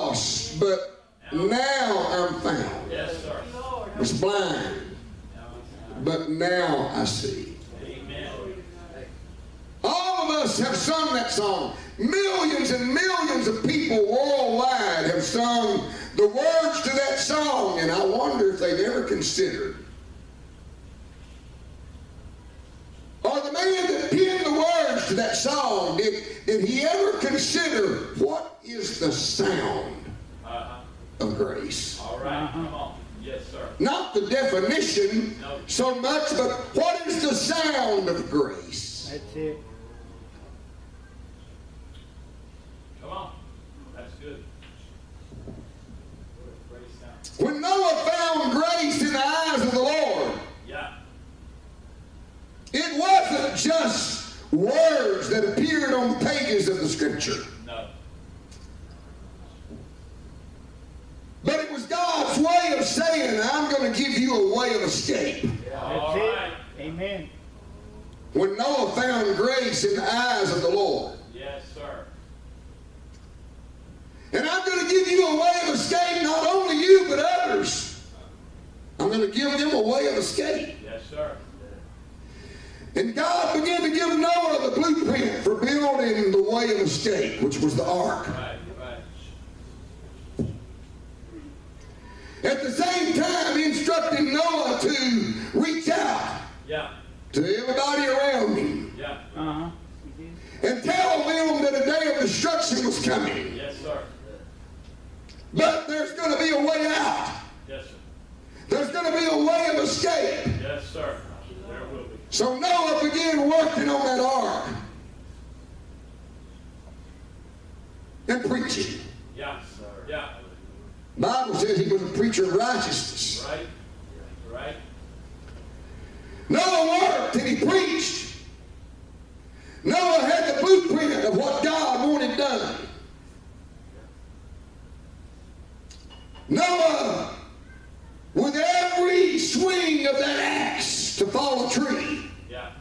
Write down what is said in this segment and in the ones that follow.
lost, but now I'm found. Yes, sir. Was blind, but now I see. Amen. All of us have sung that song. Millions and millions of people worldwide have sung the words to that song, and I wonder if they've ever considered, or the man that penned the words to that song, did he ever consider what is the sound of grace? All right, come on. Yes, sir. Not the definition so much, but what is the sound of grace? That's it. Come on. That's good. When Noah found grace in the eyes of the Lord, Yeah. it wasn't just words that appeared on the pages of the Scripture. No. But it was God's way of saying, I'm going to give you a way of escape. All That's right. it. Amen. When Noah found grace in the eyes of the Lord. Yes, sir. And I'm going to give you a way of escape, not only you, but others. I'm going to give them a way of escape. Yes, sir. And God began to give Noah the blueprint for building the way of escape, which was the ark. Right, right. At the same time, instructing Noah to reach out Yeah. to everybody around him Yeah. Uh-huh. and tell them that a day of destruction was coming. Yes, sir. But there's going to be a way out. Yes, sir. There's going to be a way of escape. Yes, sir. There will be. So Noah began working on that ark and preaching. Yeah, sir. Yeah. The Bible says he was a preacher of righteousness. Right. Right. Noah worked and he preached. Noah had the blueprint of what God wanted done. Noah, with every swing of that axe to fall a tree, Yeah.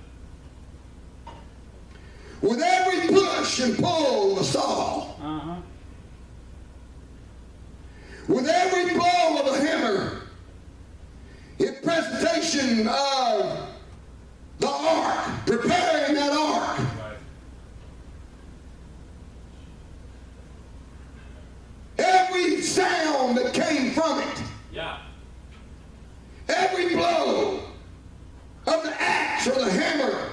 with every push and pull of a saw, Uh-huh. with every blow of a hammer, in presentation of the ark, preparing that ark, Right. every sound that came from it, Yeah. every blow of the axe or the hammer,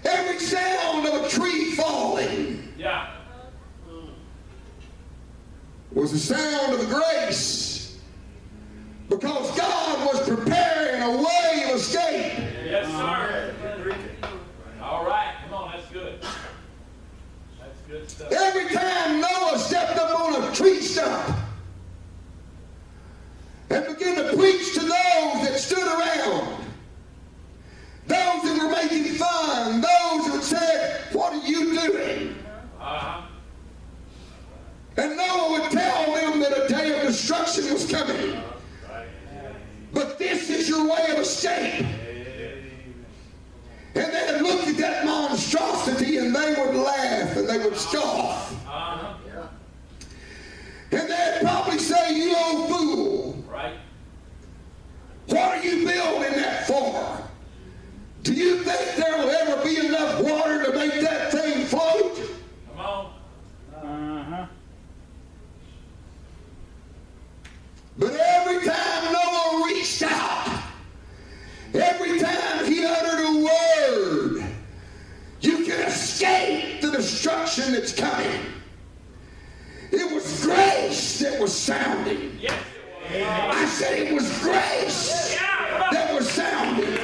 every sound of a tree falling, Yeah. was the sound of grace, because God was preparing a way of escape. Yes, sir. All right. Come on. That's good. That's good stuff. Every time Noah stepped up on a tree stump and began to preach to those that stood around, those that were making fun, those that said, "What are you doing?" Uh-huh. And Noah would tell them that a day of destruction was coming. But this is your way of escape. And they would look at that monstrosity and they would laugh and they would scoff. Uh-huh. And they'd probably say, "You old fool, Right. what are you building that for? Do you think there will ever be enough water to make that thing float?" Come on. Uh-huh. But every time Noah reached out, every time he uttered a word, you can escape the destruction that's coming. It was grace that was sounding. Yes. I said it was grace that was sounding.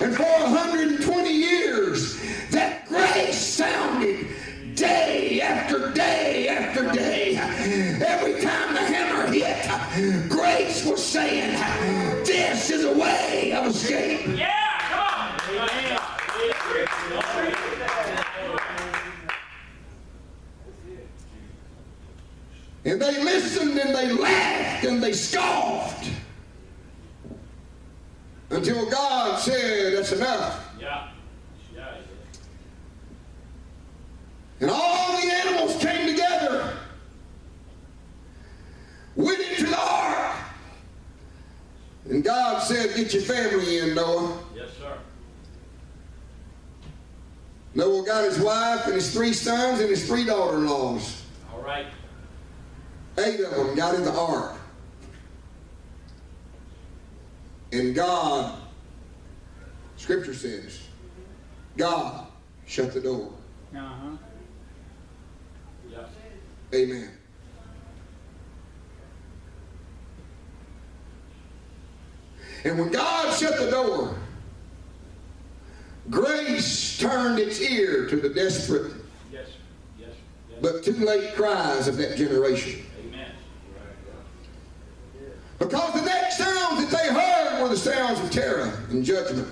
And for 120 years, that grace sounded day after day after day. Every time the hammer hit, grace was saying, "This is a way of escape." Yeah. Come on. And they listened and they laughed and they scoffed until God said, "That's enough." Yeah. Yeah. And all the animals came together said, get your family in, Noah. Yes, sir. Noah got his wife and his 3 sons and his 3 daughter-in-laws. All right. 8 of them got in the ark. And God, Scripture says, God shut the door. Uh-huh. Yeah. Amen. And when God shut the door, grace turned its ear to the desperate Yes. Yes. Yes. but too late cries of that generation. Amen. Because the next sounds that they heard were the sounds of terror and judgment.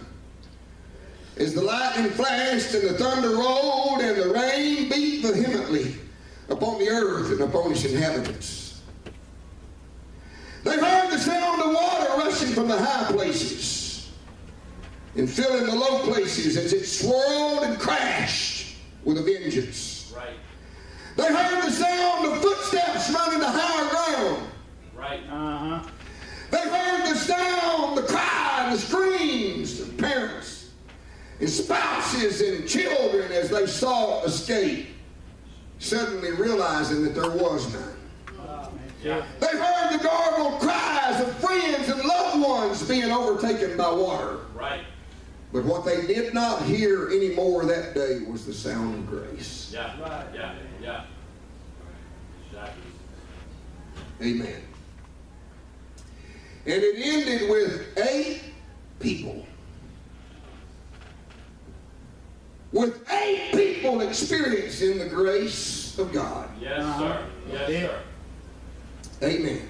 As the lightning flashed and the thunder rolled and the rain beat vehemently upon the earth and upon its inhabitants. They heard the sound of water rushing from the high places and filling the low places as it swirled and crashed with a vengeance. Right. They heard the sound of footsteps running to higher ground. Right. Uh-huh. They heard the sound, the cry, the screams of parents and spouses and children as they sought escape, suddenly realizing that there was none. Yeah. They heard the garbled cries of friends and loved ones being overtaken by water. Right. But what they did not hear anymore that day was the sound of grace. Yeah. Right. Yeah. Yeah. Exactly. Amen. And it ended with 8 people. With 8 people experiencing the grace of God. Yes, sir. Yes, Yeah. sir. Amen.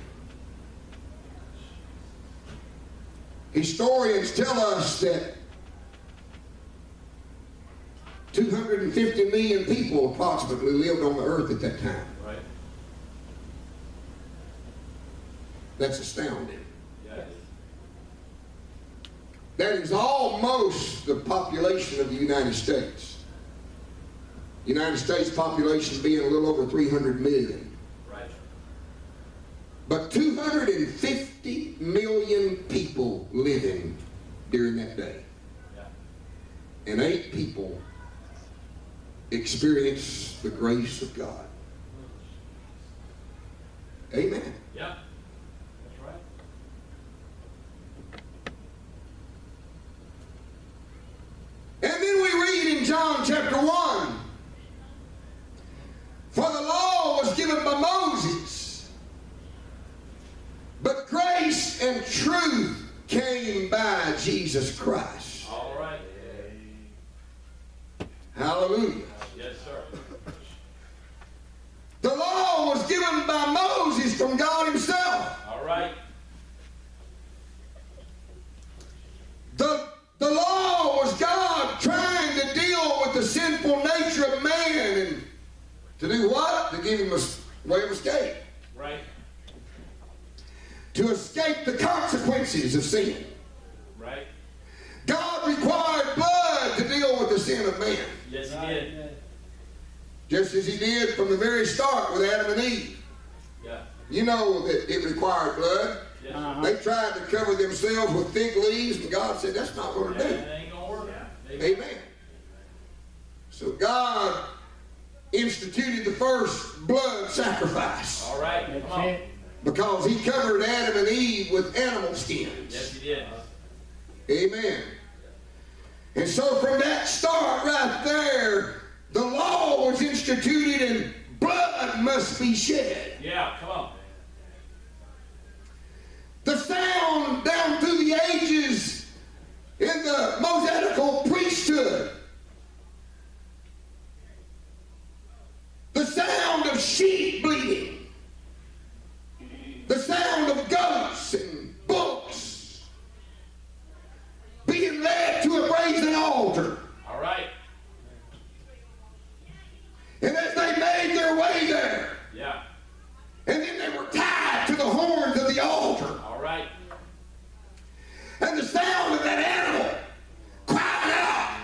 Historians tell us that 250 million people approximately lived on the earth at that time. Right. That's astounding. Yes. That is almost the population of the United States. The United States population being a little over 300 million. Right. But 250 million people living during that day. Yeah. And 8 people experienced the grace of God. Amen. Yeah. That's right. And then we read in John chapter 1, for the law was given by Moses, but grace and truth came by Jesus Christ. All right. Hallelujah. Yes, sir. The law was given by Moses from God himself. All right. The law was God trying to deal with the sinful nature of man and to do what? To give him a way of escape. Right. To escape the consequences of sin. Right. God required blood to deal with the sin of man. Yes, he did. Just as he did from the very start with Adam and Eve. Yeah. You know that it required blood. Yes. Uh-huh. They tried to cover themselves with fig leaves, and God said, that's not going to do. That ain't gonna work. Amen. So God instituted the first blood sacrifice All right. That's Come on. it. because he covered Adam and Eve with animal skins. Yes, he did. Amen. And so from that start right there, the law was instituted and blood must be shed. Yeah, come on. The sound down through the ages in the Mosaical priesthood, the sound of sheep bleating, the sound of goats and bullocks being led to a brazen altar. All right. And as they made their way there, Yeah. and then they were tied to the horns of the altar, All right. and the sound of that animal crying out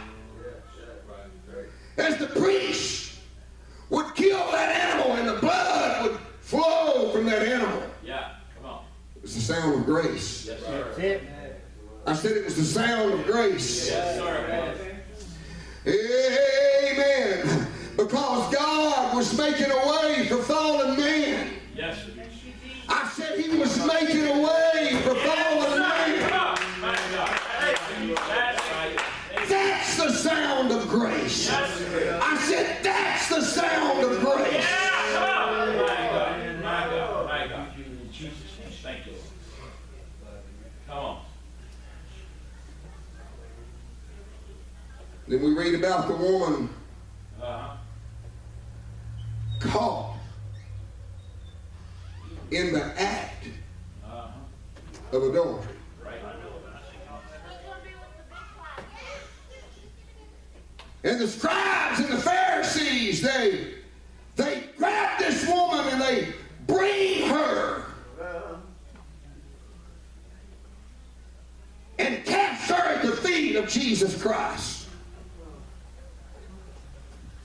as the priest would kill that animal and the blood would flow from that animal. Yeah. Come on. It was the sound of grace. Yes, That's sir. it. I said it was the sound of grace. Yes, sir. Amen. Because God was making a way for fallen man. Yes, sir. I said He was making a way for fallen man. Come on. My God. That's right. That's the sound of grace. I said that's the sound of grace. Yeah, come on. My God. My God. My God. Jesus, thank you. Come on. Then we read about the woman caught in the act of adultery. Right. And the scribes and the Pharisees, they grab this woman and they bring her and cast her at the feet of Jesus Christ.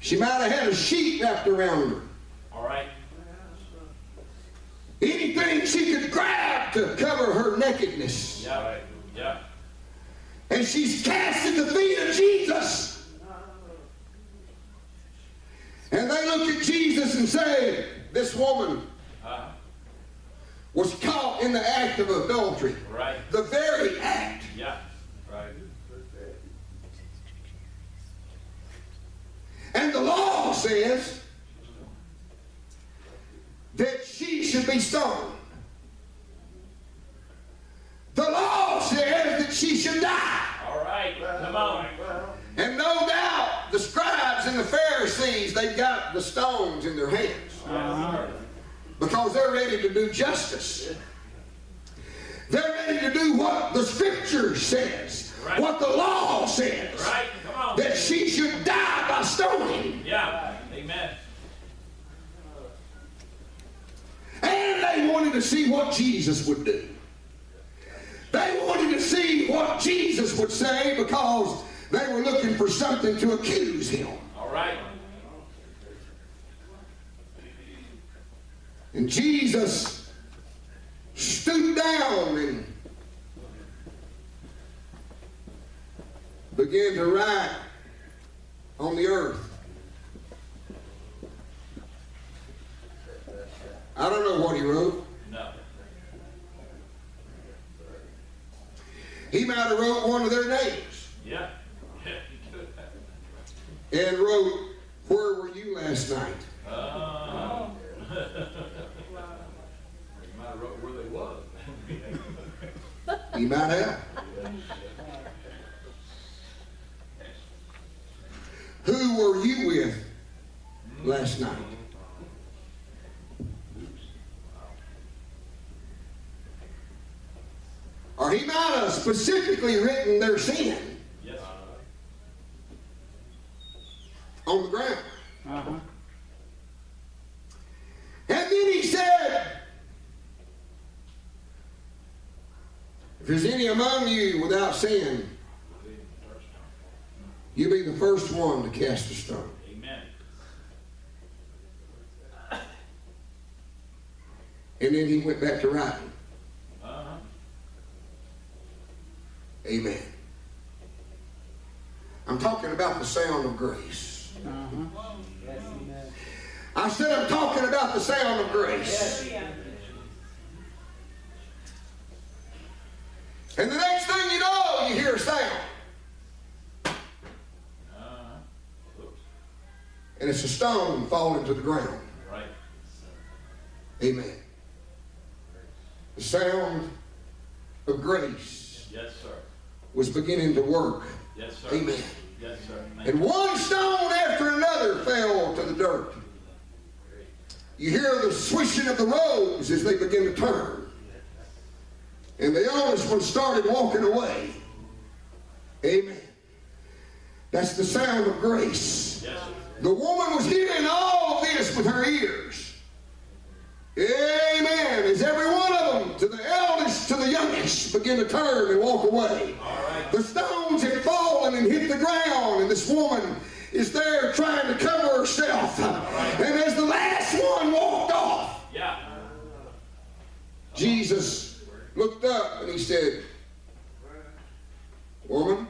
She might have had a sheet wrapped around her. All right. Anything she could grab to cover her nakedness. Yeah. Right. Yeah. And she's cast at the feet of Jesus. And they look at Jesus and say, this woman was caught in the act of adultery. Right. The very act. Yeah. Right. And the law says that she should be stoned. The law says that she should die. All right. Come on. And no doubt the scribes and the Pharisees, they've got the stones in their hands. Because they're ready to do justice. They're ready to do what the Scripture says. Right. What the law says. Right. Come on. That she should die by stoning. Yeah. Amen. And they wanted to see what Jesus would do. They wanted to see what Jesus would say because they were looking for something to accuse him. All right. And Jesus stooped down and began to write on the earth. I don't know what he wrote. No. He might have wrote one of their names. Yeah. And wrote, "Where were you last night?" You might have wrote where they was. He might have. Who were you with last night? Or he might have specifically written their sin Yes. on the ground. Uh-huh. And then he said, "If there's any among you without sin, you be the first one to cast a stone." Amen. And then he went back to writing. Amen. I'm talking about the sound of grace. I said I'm talking about the sound of grace. And the next thing you know, you hear a sound. And it's a stone falling to the ground. Right. Amen. The sound of grace Yes, sir. was beginning to work. Yes, sir. Amen. Yes, sir. And one stone after another fell to the dirt. You hear the swishing of the robes as they begin to turn. And the honest one started walking away. Amen. That's the sound of grace. Yes, sir. The woman was hearing all of this with her ears. Amen. As every one of them, to the eldest to the youngest, begin to turn and walk away. All right. The stones had fallen and hit the ground, and this woman is there trying to cover herself. Right. And as the last one walked off, Yeah. Jesus looked up and he said, Woman,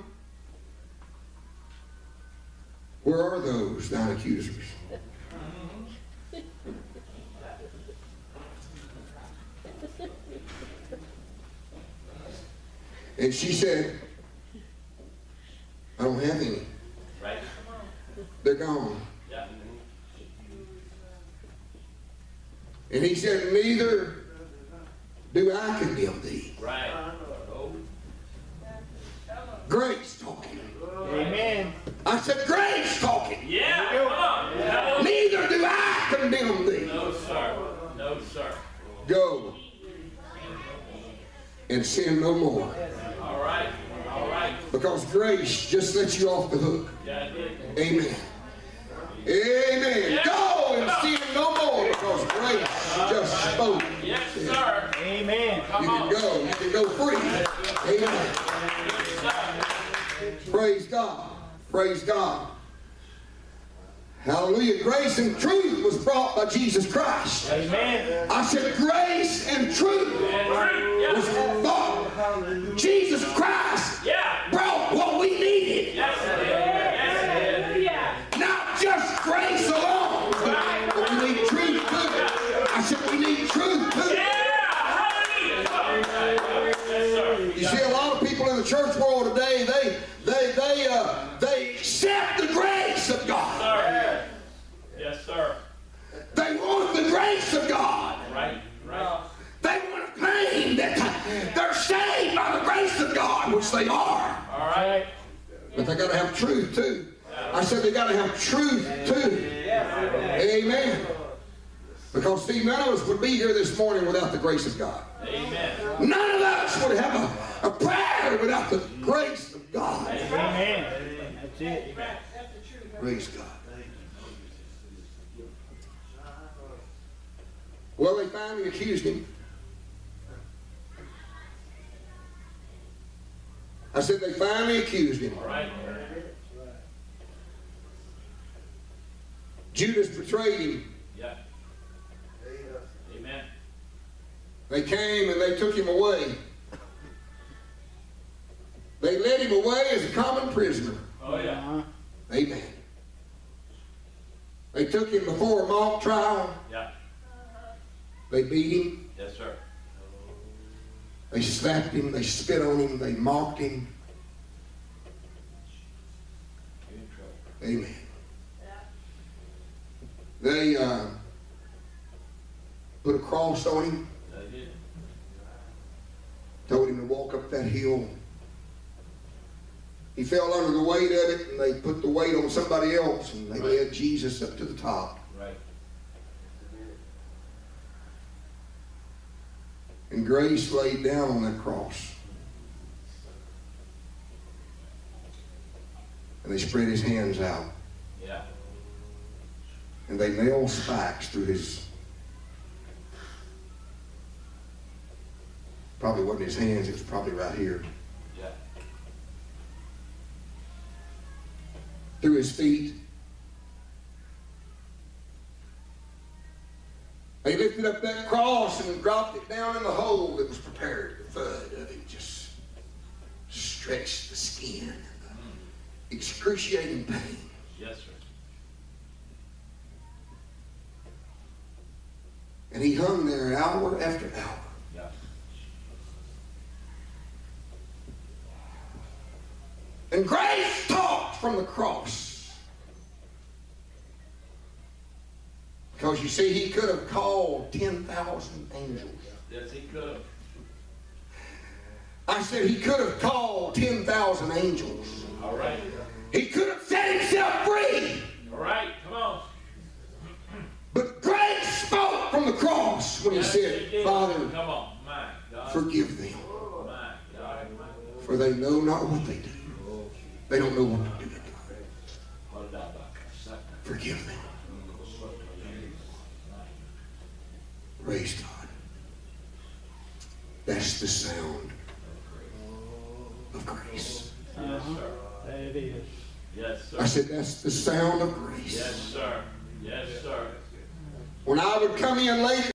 where are those thine accusers? And she said, I don't have any. Right. They're gone. Yeah. And he said, neither do I condemn thee. Right. Oh. Grace talking. Amen. I said, grace talking. Yeah. Come on. No. Neither do I condemn thee. No, sir. No, sir. Go and sin no more. All right. All right. Because grace just lets you off the hook. Yeah, I did. Amen. Amen. Yeah. Go and sin no more because grace just spoke. Yes, sir. Amen. You Come can on. go. You can go free. Amen. Yes, sir. Praise God. Praise God. Hallelujah. Grace and truth was brought by Jesus Christ. Amen. I said grace and truth And was truth. brought. Jesus Christ Yeah. brought what we needed. Yes, it is. Yes, it is. Not just grace alone, but we need truth too. I said we need truth too. Yeah. Hallelujah. Yes, sir. You see, a lot of people in the church world today, they accept the grace of God. Sir. Yes, sir. They want the grace of God. Right. Right. They want to claim that they're saved by the grace of God, which they are. All right. But they got to have truth too. I said they got to have truth too. Amen. Because see, none of us would be here this morning without the grace of God. Amen. None of us would have a prayer without the grace of God. Amen. That's it. Praise God. Well, they finally accused him. I said they finally accused him. All right. Judas betrayed him. Yeah. Amen. They came and they took him away. They led him away as a common prisoner. Oh, yeah. Uh-huh. Amen. They took him before a mock trial. Yeah. They beat him. Yes, sir. They slapped him. They spit on him. They mocked him. You're in trouble. Amen. They put a cross on him. I did. Told him to walk up that hill. He fell under the weight of it, and they put the weight on somebody else, and they led Jesus up to the top. Right. And grace laid down on that cross. And they spread his hands out. Yeah. And they nailed spikes through his, probably wasn't his hands, it was probably right here. Yeah. Through his feet. They lifted up that cross and dropped it down in the hole that was prepared. The thud of it just stretched the skin. Excruciating pain. Yes, sir. And he hung there hour after hour. Yeah. And grace talked from the cross. Because you see, he could have called 10,000 angels. Yes, he could have. I said he could have called 10,000 angels. All right. He could have set himself free. All right. Come on. But grace spoke from the cross when he Yes, said, he did. Father, Come on. My God. forgive them, My God. for they know not what they do. They don't know what to do. Forgive them. Praise God. That's the sound of grace. Uh-huh. There it is. Yes, sir. I said, that's the sound of grace. Yes, sir. Yes, sir. When I would come in late